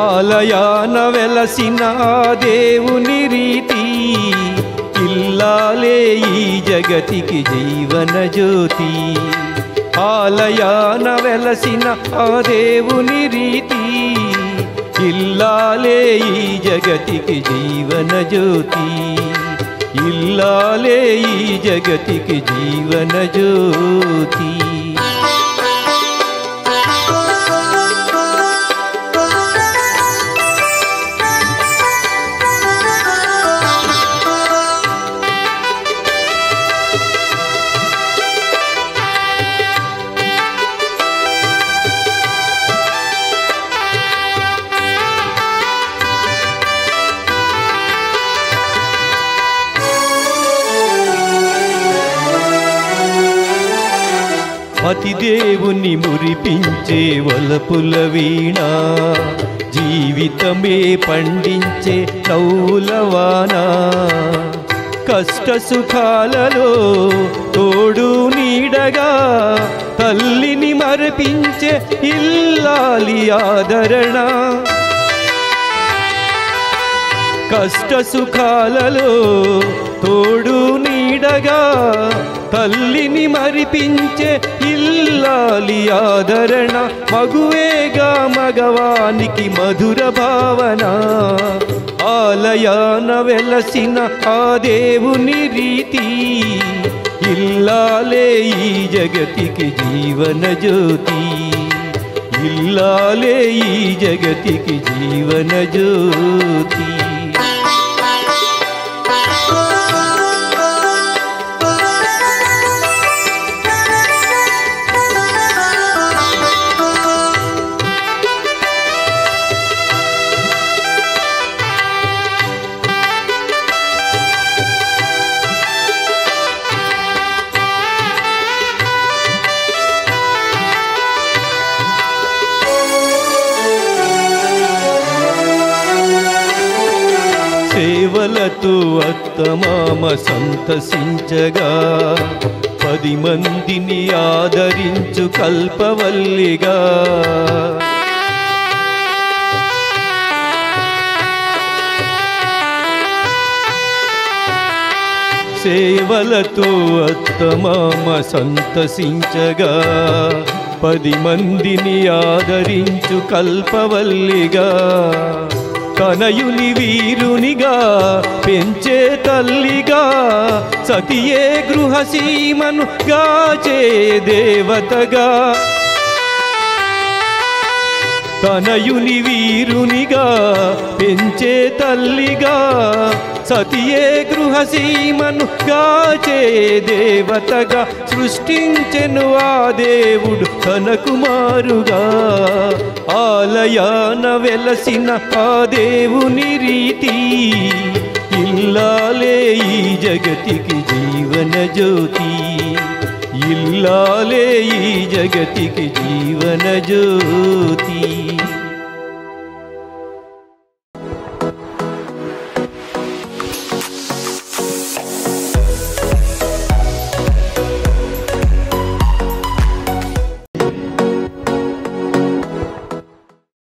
ఆలయాన వెలసిన దేవుని రీతి ఇల్లాలే ఈ జగతికి జీవన జ్యోతి ఆలయాన వెలసిన ఆ దేవుని రీతి ఇల్లాలే ఈ జగతికి జీవన జ్యోతి ఇల్లాలే ఈ జగతికి జీవన జ్యోతి అతిదేవుని మురిపించే వలపుల వీణ జీవితమే పండించే నవ్వులవాన కష్ట సుఖాలలో తోడు నీడగా తల్లిని మరపించే ఇల్లాలి ఆదరణ కష్ట సుఖాలలో తోడు నీడగా తల్లిని మరిపించే ఇల్లాలి ఆదరణ మగువేగా మగవానికి మధుర భావన ఆలయాన వెలసిన ఆ దేవుని రీతి ఇల్లాలే ఈ జగతికి జీవన జ్యోతి ఇల్లాలే ఈ జగతికి జీవన జ్యోతి సేవలతో అత్తమామ సంతసించగా 10 మందిని ఆదరించు కల్పవల్లిగా సేవలతో అత్తమామ సంతసించగా 10 మందిని ఆదరించు కల్పవల్లిగా తనయుని వీరునిగా పెంచే తల్లిగా సతియే గృహసీమను గాచే దేవతగా తనయుని వీరునిగా పెంచే తల్లిగా సతియే గృహసీమను గాచే దేవతగా సృష్టించెను ఆ దేవుడు తన కుమారుగా ఆలయాన వెలసిన ఆ దేవుని రీతి ఇల్లాలే ఈ జగతికి జీవన జ్యోతి ఇల్లాలే ఈ జగతికి జీవన జ్యోతి